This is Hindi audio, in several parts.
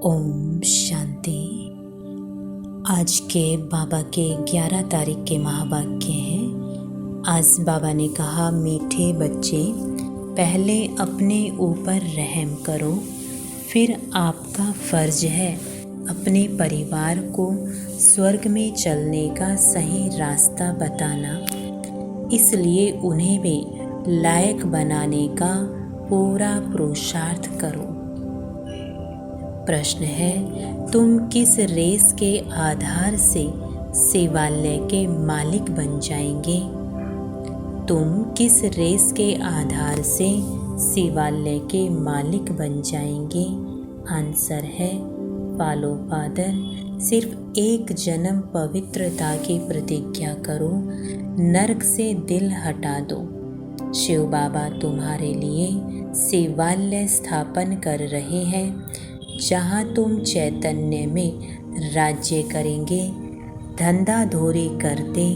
ओम शांति। आज के बाबा के 11 तारीख के महावाक्य हैं। आज बाबा ने कहा, मीठे बच्चे, पहले अपने ऊपर रहम करो, फिर आपका फर्ज है अपने परिवार को स्वर्ग में चलने का सही रास्ता बताना। इसलिए उन्हें भी लायक बनाने का पूरा पुरुषार्थ करो। प्रश्न है, तुम किस रेस के आधार से शिवालय के मालिक बन जाएंगे? तुम किस रेस के आधार से शिवालय के मालिक बन जाएंगे? आंसर है, फॉलो फादर। सिर्फ एक जन्म पवित्रता की प्रतिज्ञा करो, नरक से दिल हटा दो। शिव बाबा तुम्हारे लिए शिवालय स्थापन कर रहे हैं, जहाँ तुम चैतन्य में राज्य करेंगे। धंधा धोरी करते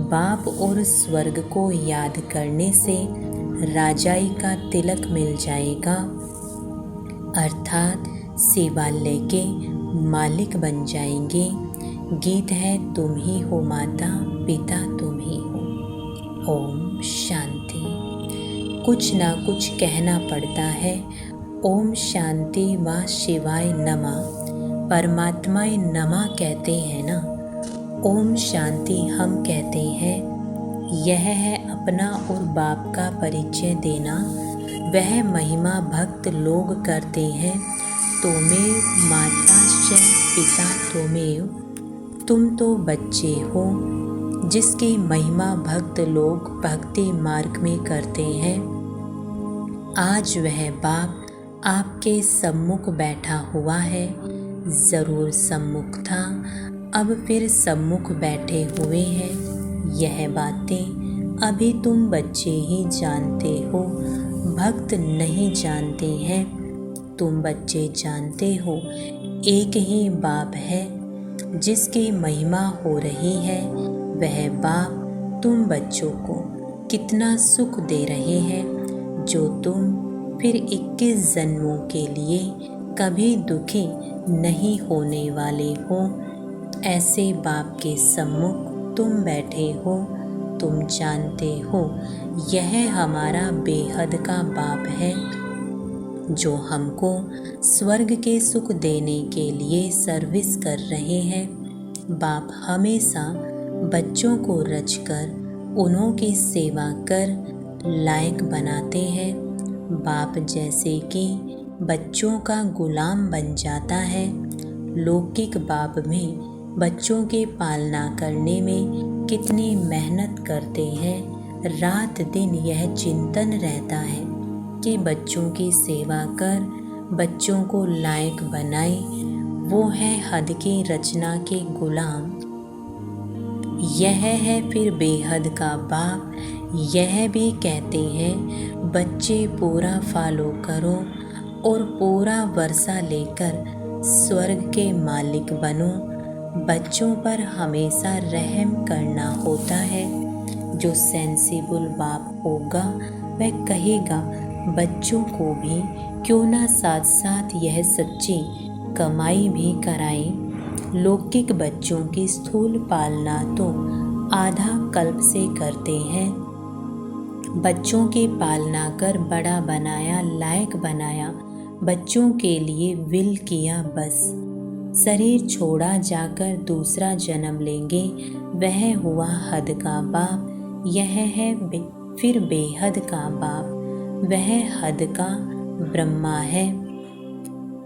बाप और स्वर्ग को याद करने से राजाई का तिलक मिल जाएगा, अर्थात शिवालय के मालिक बन जाएंगे। गीत है, तुम ही हो माता पिता तुम ही हो। ओम शांति। कुछ ना कुछ कहना पड़ता है। ओम शांति व शिवाय नमः, परमात्माय नमः कहते हैं ना। ओम शांति हम कहते हैं। यह है अपना और बाप का परिचय देना। वह महिमा भक्त लोग करते हैं। त्वमेव माता च पिता त्वमेव, तुम तो बच्चे हो जिसकी महिमा भक्त लोग भक्ति मार्ग में करते हैं। आज वह बाप आपके सम्मुख बैठा हुआ है। ज़रूर सम्मुख था, अब फिर सम्मुख बैठे हुए हैं। यह बातें अभी तुम बच्चे ही जानते हो, भक्त नहीं जानते हैं। तुम बच्चे जानते हो, एक ही बाप है जिसकी महिमा हो रही है। वह बाप तुम बच्चों को कितना सुख दे रहे हैं, जो तुम फिर 21 जन्मों के लिए कभी दुखी नहीं होने वाले हो। ऐसे बाप के सम्मुख तुम बैठे हो। तुम जानते हो, यह हमारा बेहद का बाप है, जो हमको स्वर्ग के सुख देने के लिए सर्विस कर रहे हैं। बाप हमेशा बच्चों को रचकर उन्हों की सेवा कर लायक बनाते हैं। बाप जैसे कि बच्चों का गुलाम बन जाता है। लौकिक बाप में बच्चों के पालना करने में कितनी मेहनत करते हैं। रात दिन यह चिंतन रहता है कि बच्चों की सेवा कर बच्चों को लायक बनाए। वो है हद की रचना के गुलाम। यह है फिर बेहद का बाप। यह भी कहते हैं, बच्चे पूरा फॉलो करो और पूरा वर्षा लेकर स्वर्ग के मालिक बनो। बच्चों पर हमेशा रहम करना होता है। जो सेंसिबल बाप होगा वह कहेगा, बच्चों को भी क्यों ना साथ साथ यह सच्ची कमाई भी कराएं। लौकिक बच्चों की स्थूल पालना तो आधा कल्प से करते हैं। बच्चों की पालना कर बड़ा बनाया, लायक बनाया, बच्चों के लिए विल किया बस। शरीर छोड़ा जाकर दूसरा जन्म लेंगे, वह हुआ हद का बाप। यह है फिर बेहद का बाप। वह हद का ब्रह्मा है।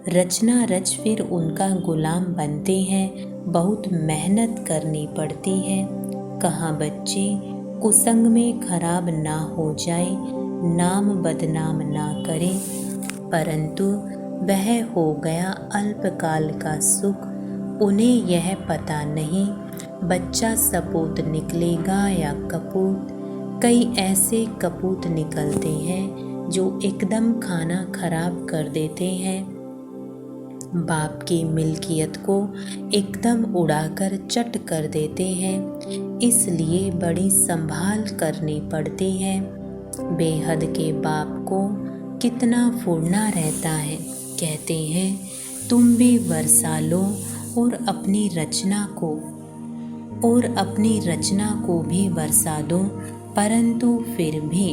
रचना रच फिर उनका गुलाम बनते हैं। बहुत मेहनत करनी पड़ती है। कहाँ बच्चे कुसंग में खराब ना हो जाए, नाम बदनाम ना करें, परंतु वह हो गया अल्पकाल का सुख। उन्हें यह पता नहीं बच्चा सपूत निकलेगा या कपूत। कई ऐसे कपूत निकलते हैं जो एकदम खाना खराब कर देते हैं। बाप की मिल्कियत को एकदम उड़ाकर चट कर देते हैं। इसलिए बड़ी संभाल करनी पड़ती है। बेहद के बाप को कितना फुरना रहता है। कहते हैं, तुम भी वर्षा लो और अपनी रचना को भी वर्षा दो। परंतु फिर भी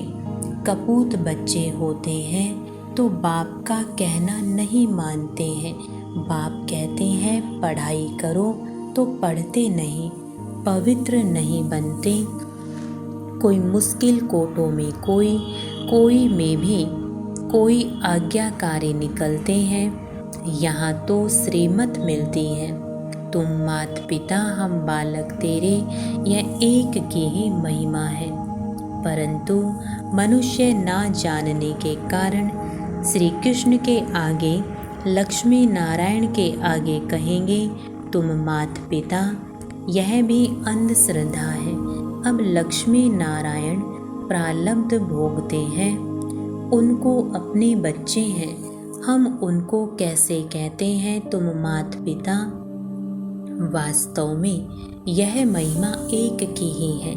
कपूत बच्चे होते हैं तो बाप का कहना नहीं मानते हैं। बाप कहते हैं पढ़ाई करो तो पढ़ते नहीं, पवित्र नहीं बनते। कोई मुश्किल कोटों में कोई में भी कोई आज्ञाकारी निकलते हैं। यहाँ तो श्रीमत मिलती है, तुम मात पिता हम बालक तेरे, यह एक की ही महिमा है। परंतु मनुष्य ना जानने के कारण श्री कृष्ण के आगे, लक्ष्मी नारायण के आगे कहेंगे तुम मात पिता। यह भी अंधश्रद्धा है। अब लक्ष्मी नारायण प्रारब्ध भोगते हैं, उनको अपने बच्चे हैं, हम उनको कैसे कहते हैं तुम मात पिता। वास्तव में यह महिमा एक की ही है।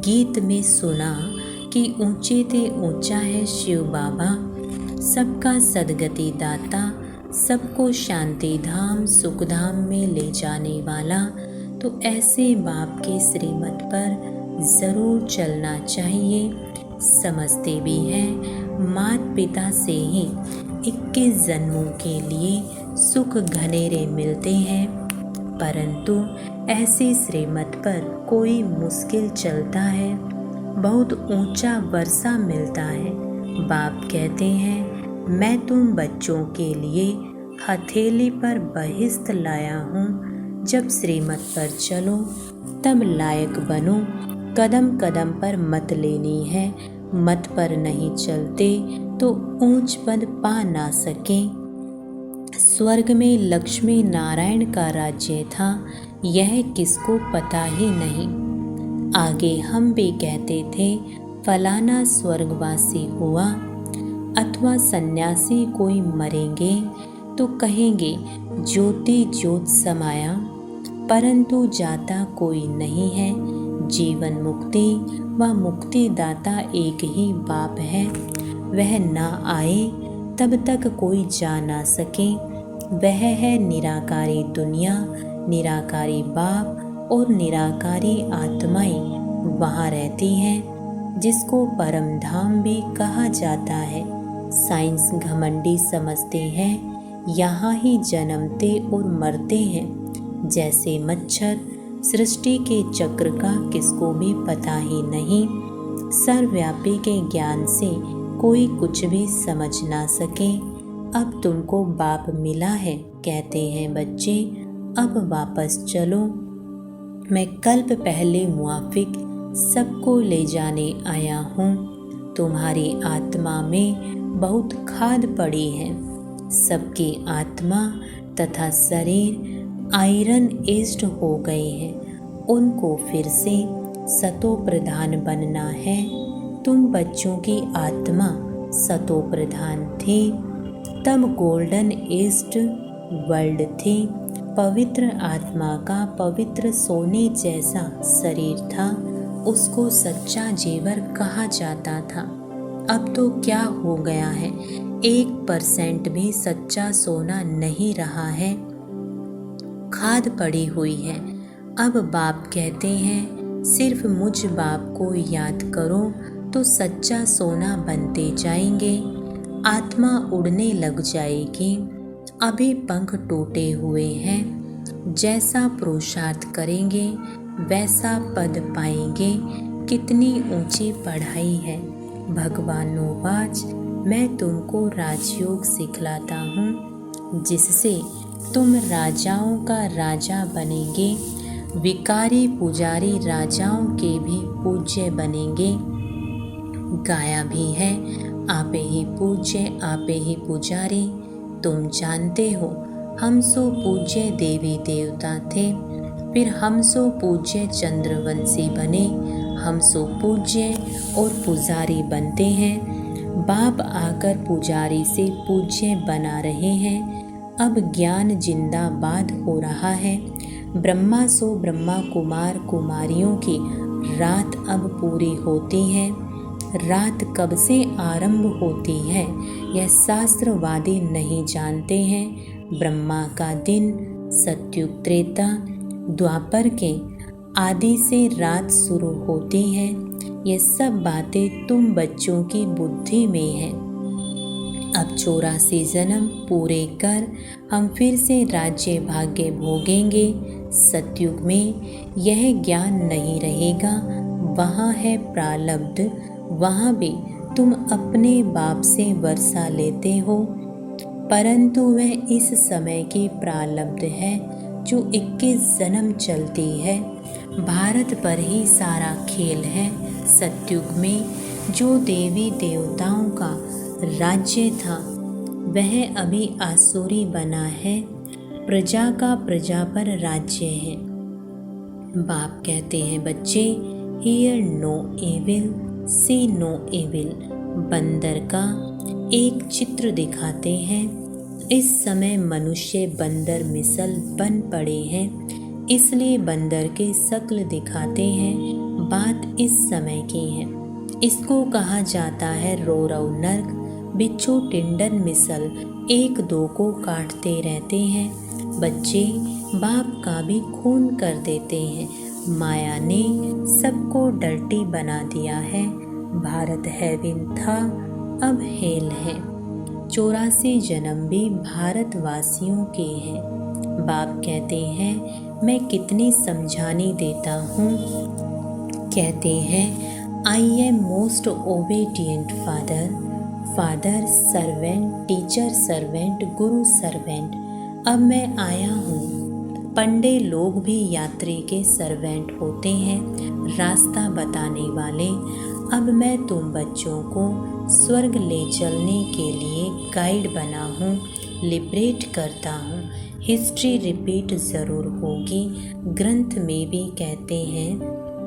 गीत में सुना कि ऊंचे ते ऊंचा है शिव बाबा, सबका सदगति दाता, सबको शांति धाम सुख धाम में ले जाने वाला। तो ऐसे बाप के श्रीमत पर ज़रूर चलना चाहिए। समझते भी हैं मात पिता से ही 21 जन्मों के लिए सुख घनेरे मिलते हैं। परंतु ऐसे श्रीमत पर कोई मुश्किल चलता है, बहुत ऊंचा वर्षा मिलता है। बाप कहते हैं मैं तुम बच्चों के लिए हथेली पर बहिश्त लाया हूँ। जब श्रीमत पर चलो तब लायक बनो। कदम कदम पर मत लेनी है, मत पर नहीं चलते तो ऊंच पद पा ना सके। स्वर्ग में लक्ष्मी नारायण का राज्य था, यह किसको पता ही नहीं। आगे हम भी कहते थे फलाना स्वर्गवासी हुआ, अथवा सन्यासी कोई मरेंगे तो कहेंगे ज्योति ज्योत समाया। परंतु जाता कोई नहीं है। जीवन मुक्ति व मुक्ति दाता एक ही बाप है। वह ना आए तब तक कोई जा ना सके। वह है निराकारी दुनिया, निराकारी बाप और निराकारी आत्माएं वहाँ रहती हैं, जिसको परम धाम भी कहा जाता है। साइंस घमंडी समझते हैं यहाँ ही जन्मते और मरते हैं। जैसे मच्छर, सृष्टि के चक्र का किसको भी पता ही नहीं। सर्वव्यापी के ज्ञान से कोई कुछ भी समझ ना सके। अब तुमको बाप मिला है, कहते हैं बच्चे, अब वापस चलो। मैं कल्प पहले मुआफिक सबको ले जाने आया हूँ। तुम्हारी आत्मा में बहुत खाद पड़ी है। सबकी आत्मा तथा शरीर आयरन एज्ड हो गए हैं। उनको फिर से सतो प्रधान बनना है। तुम बच्चों की आत्मा सतो प्रधान थी, तब गोल्डन एज्ड वर्ल्ड थी। पवित्र आत्मा का पवित्र सोने जैसा शरीर था, उसको सच्चा जेवर कहा जाता था। अब तो क्या हो गया है, 1% भी सच्चा सोना नहीं रहा है, खाद पड़ी हुई है। अब बाप कहते हैं सिर्फ मुझ बाप को याद करो तो सच्चा सोना बनते जाएंगे। आत्मा उड़ने लग जाएगी। अभी पंख टूटे हुए हैं। जैसा पुरुषार्थ करेंगे वैसा पद पाएंगे। कितनी ऊंची पढ़ाई है। भगवानोवाच, मैं तुमको राजयोग सिखलाता हूँ, जिससे तुम राजाओं का राजा बनेंगे। विकारी पुजारी राजाओं के भी पूज्य बनेंगे। गाया भी है, आपे ही पूज्य आपे ही पुजारी। तुम जानते हो हम सो पूज्य देवी देवता थे, फिर हम सो पूज्य चंद्रवंशी बने। हम सो पूज्य और पुजारी बनते हैं। बाप आकर पुजारी से पूज्य बना रहे हैं। अब ज्ञान जिंदाबाद हो रहा है। ब्रह्मा सो ब्रह्मा कुमार कुमारियों की रात अब पूरी होती है। रात कब से आरंभ होती है यह शास्त्रवादी नहीं जानते हैं। ब्रह्मा का दिन, सतयुग, त्रेता, द्वापर के आदि से रात शुरू होती है। ये सब बातें तुम बच्चों की बुद्धि में है। अब 84 जन्म पूरे कर हम फिर से राज्य भाग्य भोगेंगे। सतयुग में यह ज्ञान नहीं रहेगा, वहाँ है प्रारब्ध, वहाँ भी तुम अपने बाप से वर्षा लेते हो, परंतु वह इस समय की प्रारब्ध है जो 21 जन्म चलती है। भारत पर ही सारा खेल है। सतयुग में जो देवी देवताओं का राज्य था वह अभी आसुरी बना है। प्रजा का प्रजा पर राज्य है। बाप कहते हैं बच्चे, hear no evil, see no evil. बंदर का एक चित्र दिखाते हैं। इस समय मनुष्य बंदर मिसल बन पड़े हैं, इसलिए बंदर के शक्ल दिखाते हैं। बात इस समय की है। इसको कहा जाता है रौरव नर्क। बिच्छू टिंडन मिसल एक दो को काटते रहते हैं। बच्चे बाप का भी खून कर देते हैं। माया ने सबको डर्टी बना दिया है। भारत हेवन था, अब हेल है। 84 जन्म भी भारतवासियों के हैं। बाप कहते हैं मैं कितनी समझानी देता हूँ। कहते हैं I am most obedient father, father servant, teacher servant, Guru servant. अब मैं आया हूँ। पंडे लोग भी यात्री के सर्वेंट होते हैं, रास्ता बताने वाले। अब मैं तुम बच्चों को स्वर्ग ले चलने के लिए गाइड बना हूँ, लिबरेट करता हूँ। हिस्ट्री रिपीट ज़रूर होगी। ग्रंथ में भी कहते हैं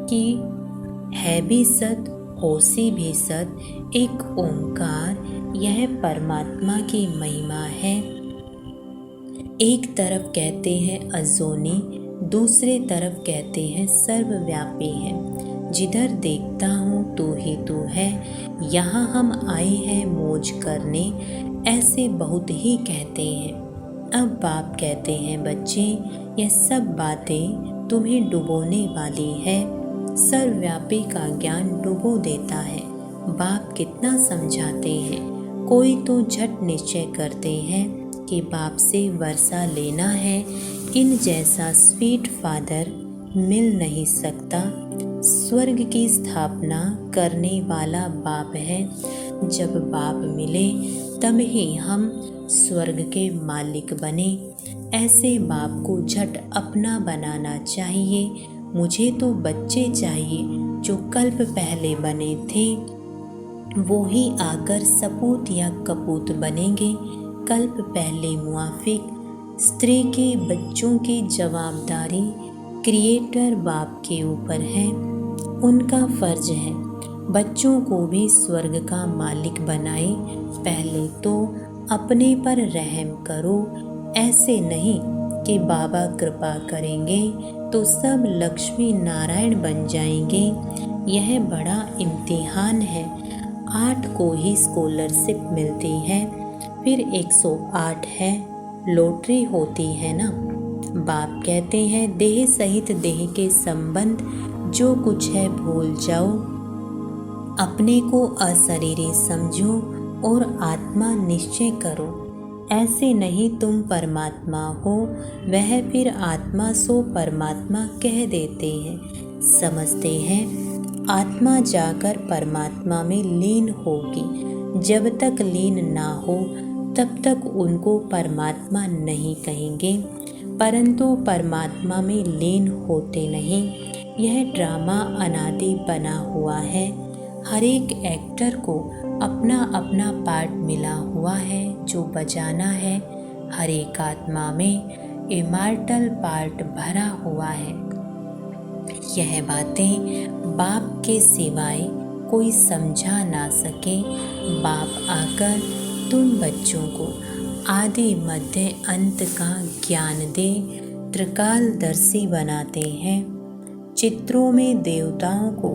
कि है भी सत, होसी भी सत, एक ओंकार, यह परमात्मा की महिमा है। एक तरफ कहते हैं अजोनी, दूसरे तरफ कहते हैं सर्वव्यापी है। जिधर देखता हूँ तू ही तू है, यहाँ हम आए हैं मौज करने, ऐसे बहुत ही कहते हैं। अब बाप कहते हैं बच्चे, यह सब बातें तुम्हें डुबोने वाली है। सर्वव्यापी का ज्ञान डुबो देता है। बाप कितना समझाते हैं। कोई तो झट निश्चय करते हैं कि बाप से वर्षा लेना है। इन जैसा स्वीट फादर मिल नहीं सकता। स्वर्ग की स्थापना करने वाला बाप है। जब बाप मिले तब ही हम स्वर्ग के मालिक बने। ऐसे बाप को झट अपना बनाना चाहिए। मुझे तो बच्चे चाहिए जो कल्प पहले बने थे, वो ही आकर सपूत या कपूत बनेंगे। कल्प पहले मुआफिक स्त्री के बच्चों की जवाबदारी क्रिएटर बाप के ऊपर है। उनका फर्ज है बच्चों को भी स्वर्ग का मालिक बनाए। पहले तो अपने पर रहम करो। ऐसे नहीं कि बाबा कृपा करेंगे तो सब लक्ष्मी नारायण बन जाएंगे। यह बड़ा इम्तिहान है। 8 को ही स्कॉलरशिप मिलती है, फिर 108 है, लॉटरी होती है ना। बाप कहते हैं देह सहित देह के संबंध जो कुछ है भूल जाओ, अपने को अशरीरी समझो और आत्मा निश्चय करो। ऐसे नहीं तुम परमात्मा हो, वह फिर आत्मा सो परमात्मा कह देते हैं। समझते हैं आत्मा जाकर परमात्मा में लीन होगी। जब तक लीन ना हो तब तक उनको परमात्मा नहीं कहेंगे, परंतु परमात्मा में लीन होते नहीं। यह ड्रामा अनादि बना हुआ है। हर एक एक्टर को अपना अपना पार्ट मिला हुआ है जो बजाना है। हर एक आत्मा में इमॉर्टल पार्ट भरा हुआ है। यह बातें बाप के सिवाय कोई समझा ना सके। बाप आकर तुम बच्चों को आदि मध्य अंत का ज्ञान दे, त्रिकालदर्शी बनाते हैं। चित्रों में देवताओं को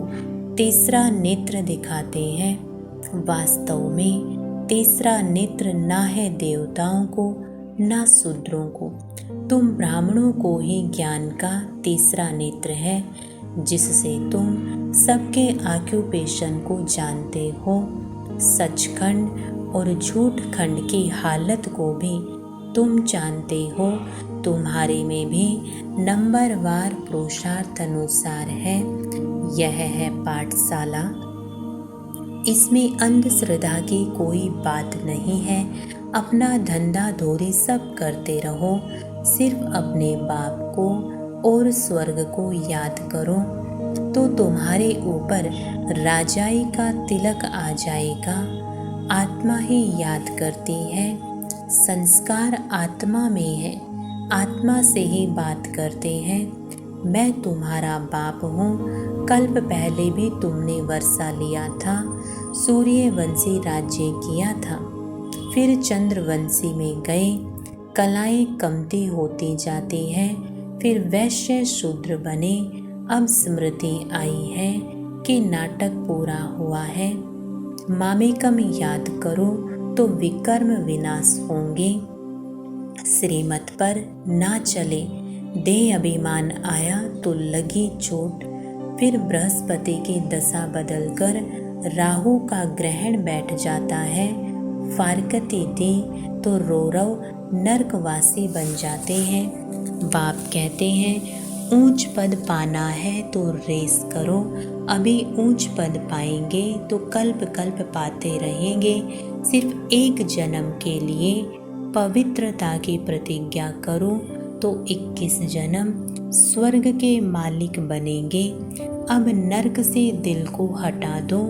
तीसरा नेत्र दिखाते हैं। वास्तव में तीसरा नेत्र ना है देवताओं को, ना शूद्रों को। तुम ब्राह्मणों को ही ज्ञान का तीसरा नेत्र है, जिससे तुम सबके ऑक्यूपेशन को जानते हो। सचखंड और झूठ खंड की हालत को भी तुम जानते हो। तुम्हारे में भी नंबरवार पुरुषार्थ अनुसार है। यह है पाठशाला। इसमें अंधश्रद्धा की कोई बात नहीं है। अपना धंधा धोरी सब करते रहो, सिर्फ अपने बाप को और स्वर्ग को याद करो, तो तुम्हारे ऊपर राजाई का तिलक आ जाएगा। आत्मा ही याद करती है, संस्कार आत्मा में है, आत्मा से ही बात करते हैं। मैं तुम्हारा बाप हूँ। कल्प पहले भी तुमने वर्षा लिया था, सूर्यवंशी राज्य किया था, फिर चंद्रवंशी में गए। कलाएं कमती होती जाती है, फिर वैश्य शूद्र बने। अब स्मृति आई है कि नाटक पूरा हुआ है। मामेकम याद करो तो विकर्म विनाश होंगे। श्रीमत पर ना चले, देह अभिमान आया तो लगी चोट। फिर बृहस्पति की दशा बदलकर राहु का ग्रहण बैठ जाता है। फारकती दी तो रौरव नरकवासी बन जाते हैं। बाप कहते हैं ऊंच पद पाना है तो रेस करो। अभी ऊंच पद पाएंगे तो कल्प कल्प पाते रहेंगे। सिर्फ एक जन्म के लिए पवित्रता की प्रतिज्ञा करो तो 21 जन्म स्वर्ग के मालिक बनेंगे। अब नरक से दिल को हटा दो।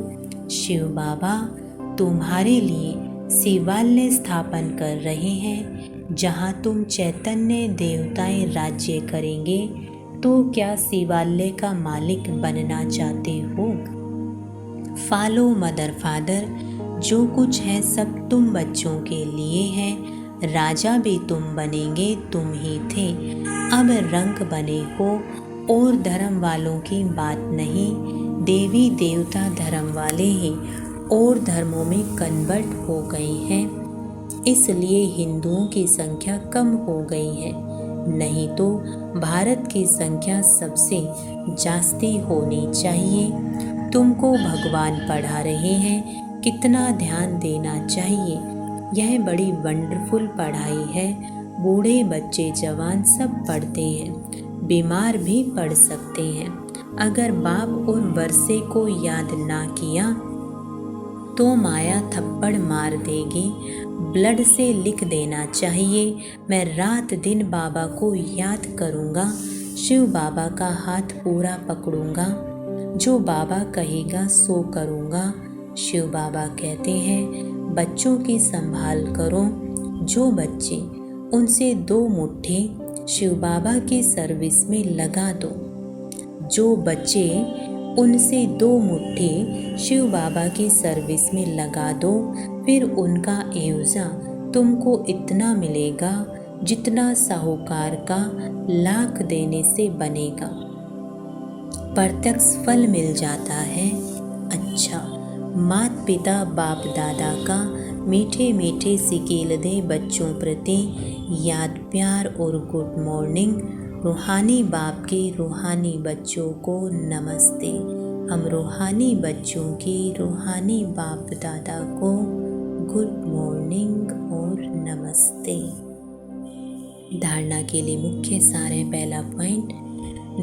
शिव बाबा तुम्हारे लिए शिवालय स्थापन कर रहे हैं, जहाँ तुम चैतन्य देवताएं राज्य करेंगे। तो क्या शिवालय का मालिक बनना चाहते हो? फॉलो मदर फादर, जो कुछ है सब तुम बच्चों के लिए है। राजा भी तुम बनेंगे, तुम ही थे, अब रंक बने हो। और धर्म वालों की बात नहीं, देवी देवता धर्म वाले ही और धर्मों में कन्वर्ट हो गए हैं, इसलिए हिंदुओं की संख्या कम हो गई है। नहीं तो भारत की संख्या सबसे जास्ती होनी चाहिए। तुमको भगवान पढ़ा रहे हैं, कितना ध्यान देना चाहिए। यह बड़ी वंडरफुल पढ़ाई है। बूढ़े बच्चे जवान सब पढ़ते हैं, बीमार भी पढ़ सकते हैं। अगर बाप और वर्षे को याद ना किया तो माया थप्पड़ मार देगी। ब्लड से लिख देना चाहिए, मैं रात दिन बाबा को याद करूँगा, शिव बाबा का हाथ पूरा पकड़ूंगा, जो बाबा कहेगा सो करूँगा। शिव बाबा कहते हैं बच्चों की संभाल करो। जो बच्चे उनसे 2 मुट्ठी शिव बाबा की सर्विस में लगा दो। जो बच्चे उनसे 2 मुट्ठी शिव बाबा की सर्विस में लगा दो, फिर उनका एवजा तुमको इतना मिलेगा जितना साहूकार का लाख देने से बनेगा। प्रत्यक्ष फल मिल जाता है। अच्छा, माता पिता बाप दादा का मीठे मीठे सिकेल दे बच्चों प्रति याद प्यार और गुड मॉर्निंग। रूहानी बाप के रूहानी बच्चों को नमस्ते। हम रूहानी बच्चों की रूहानी बाप दादा को गुड मॉर्निंग और नमस्ते। धारणा के लिए मुख्य सार है। पहला पॉइंट,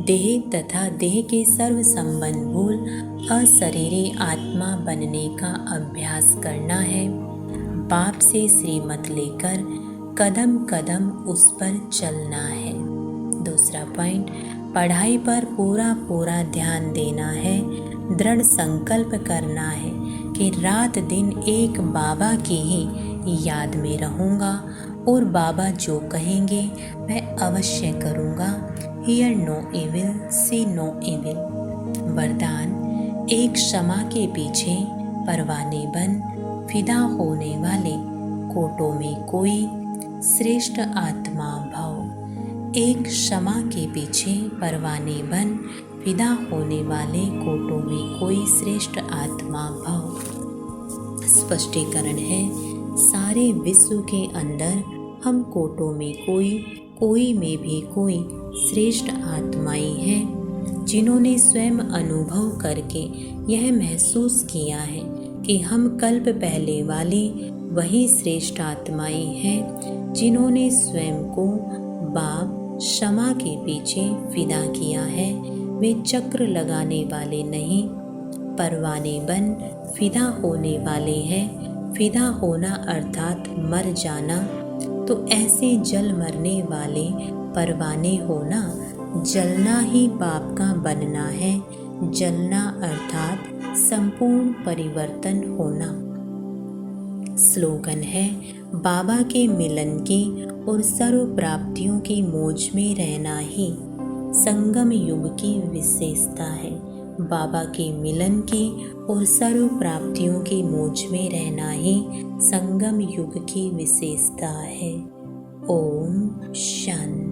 देह तथा देह के सर्व संबंध भूल अशरीरी आत्मा बनने का अभ्यास करना है। बाप से श्रीमत लेकर कदम कदम उस पर चलना है। दूसरा पॉइंट, पढ़ाई पर पूरा पूरा ध्यान देना है। दृढ़ संकल्प करना है कि रात दिन एक बाबा की ही याद में रहूँगा और बाबा जो कहेंगे मैं अवश्य करूँगा। Hear no evil, see no evil. वरदान, एक क्षमा के पीछे परवाने बन, फिदा होने वाले कोटों में कोई श्रेष्ठ आत्मा भाव। एक क्षमा के पीछे परवाने बन, फिदा होने वाले कोटों में कोई श्रेष्ठ आत्मा भाव। स्पष्टीकरण है, सारे विश्व के अंदर हम कोटों में कोई में भी कोई श्रेष्ठ आत्माएं हैं जिन्होंने स्वयं अनुभव करके यह महसूस किया है कि हम कल्प पहले वाली वही श्रेष्ठ आत्माएं हैं जिन्होंने स्वयं को बाप क्षमा के पीछे फिदा किया है। वे चक्र लगाने वाले नहीं, परवाने बन फिदा होने वाले हैं। फिदा होना अर्थात मर जाना, तो ऐसे जल मरने वाले परवाने होना, जलना ही पाप का बनना है। जलना अर्थात संपूर्ण परिवर्तन होना। स्लोगन है, बाबा के मिलन की और सर्व प्राप्तियों की मौज में रहना ही संगम युग की विशेषता है। बाबा के मिलन की और सर्व प्राप्तियों की मौज में रहना ही संगम युग की विशेषता है। ओम शांति।